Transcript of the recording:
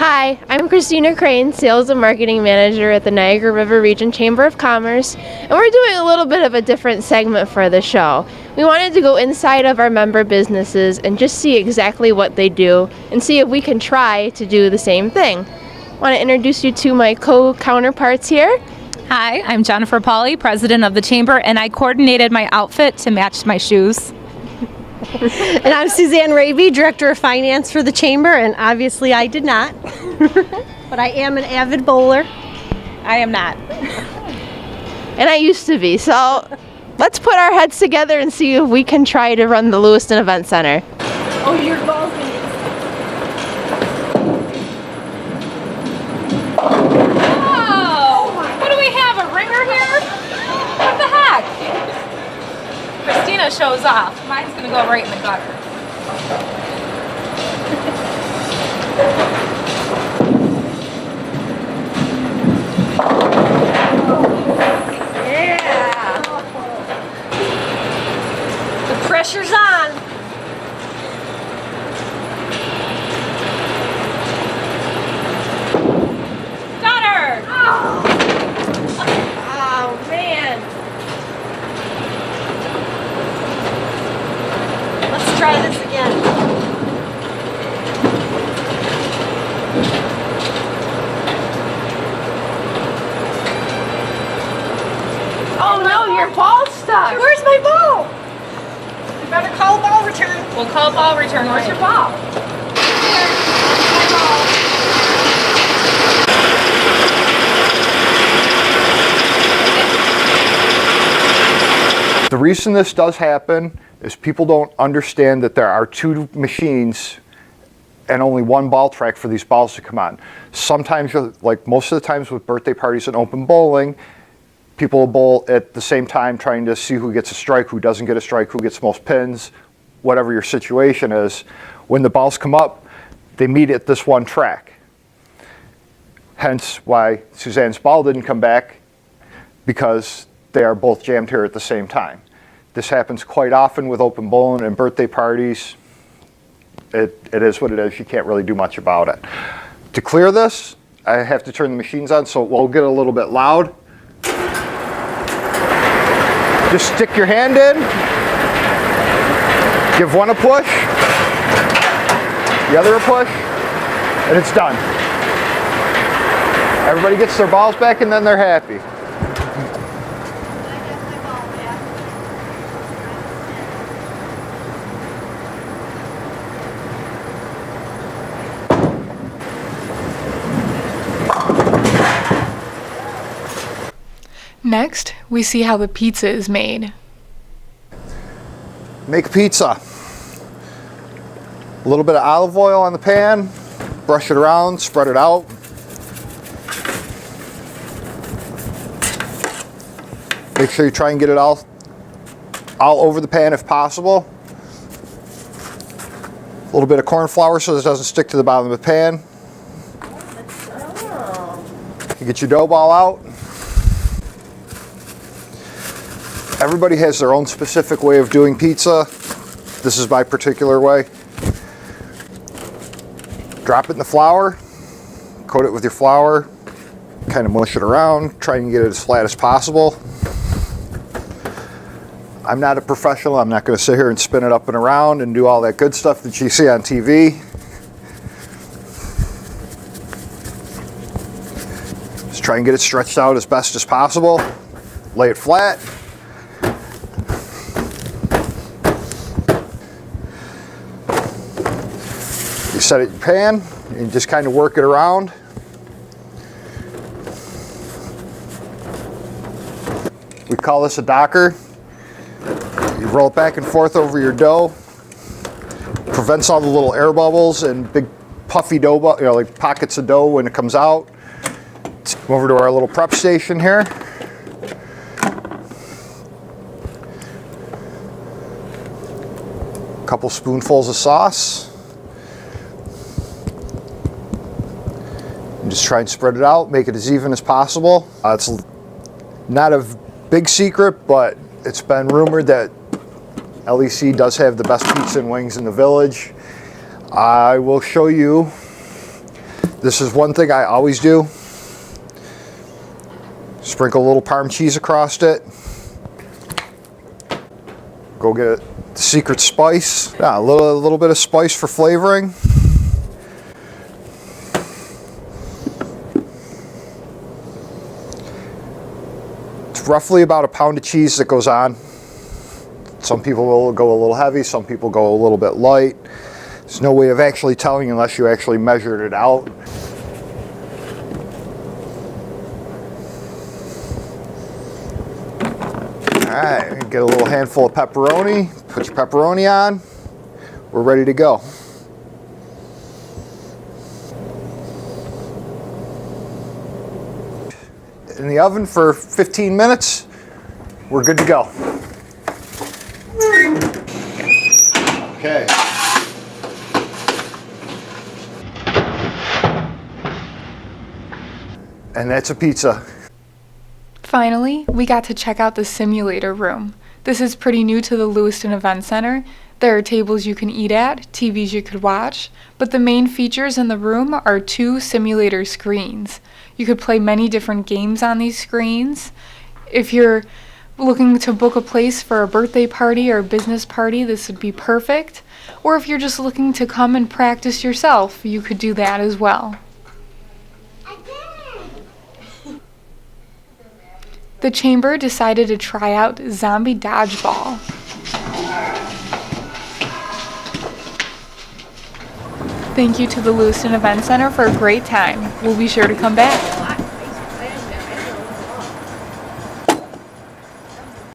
Hi, I'm Christina Crane, Sales and Marketing Manager at the Niagara River Region Chamber of Commerce, and we're doing a little bit of a different segment for the show. We wanted to go inside of our member businesses and just see exactly what they do and see if we can try to do the same thing. I want to introduce you to my co-counterparts here. Hi, I'm Jennifer Pauley, President of the Chamber, and I coordinated my outfit to match my shoes. And I'm Suzanne Raby, Director of Finance for the Chamber, and obviously I did not. But I am an avid bowler. I am not. And I used to be, so let's put our heads together and see if we can try to run the Lewiston Event Center. Oh, your ball's gonna Oh! What do we have, a ringer here? What the heck? Christina shows off. Mine's gonna go right in the gutter. Yeah! The pressure's on. Gutter! Oh, man. Let's try this again. Oh no, your ball's stuck. Where's my ball? You better call ball return. We'll call ball return. Where's your ball? The reason this does happen is people don't understand that there are two machines and only one ball track for these balls to come on. Sometimes, like most of the times with birthday parties and open bowling, people will bowl at the same time trying to see who gets a strike, who doesn't get a strike, who gets most pins, whatever your situation is. When the balls come up, they meet at this one track. Hence why Suzanne's ball didn't come back, because they are both jammed here at the same time. This happens quite often with open bowling and birthday parties. It is what it is. You can't really do much about it. To clear this, I have to turn the machines on, so it will get a little bit loud. Just stick your hand in, give one a push, the other a push, and it's done. Everybody gets their balls back and then they're happy. Next, we see how the pizza is made. Make pizza. A little bit of olive oil on the pan, brush it around, spread it out. Make sure you try and get it all over the pan if possible. A little bit of corn flour so this doesn't stick to the bottom of the pan. You get your dough ball out. Everybody has their own specific way of doing pizza. This is my particular way. Drop it in the flour, coat it with your flour, kind of mush it around, try and get it as flat as possible. I'm not a professional. I'm not going to sit here and spin it up and around and do all that good stuff that you see on TV. Just try and get it stretched out as best as possible. Lay it flat. You set it in your pan and just kind of work it around. We call this a docker. You roll it back and forth over your dough. Prevents all the little air bubbles and big puffy dough, like pockets of dough when it comes out. Let's come over to our little prep station here. A couple spoonfuls of sauce. And just try and spread it out, make it as even as possible. It's not a big secret, but it's been rumored that LEC does have the best pizza and wings in the village. I will show you This is one thing I always do. Sprinkle a little Parm cheese across it. Go get the secret spice. Yeah, a little bit of spice for flavoring. It's roughly about a pound of cheese that goes on. Some people will go a little heavy, some people go a little bit light. There's no way of actually telling unless you actually measured it out. Alright, get a little handful of pepperoni, put your pepperoni on, we're ready to go. In the oven for 15 minutes, we're good to go. Okay. And that's a pizza. Finally, we got to check out the simulator room. This is pretty new to the Lewiston Event Center. There are tables you can eat at, TVs you could watch, but the main features in the room are 2 simulator screens. You could play many different games on these screens. If you're looking to book a place for a birthday party or a business party, this would be perfect. Or if you're just looking to come and practice yourself, you could do that as well. The Chamber decided to try out zombie dodgeball. Thank you to the Lewiston Event Center for a great time. We'll be sure to come back.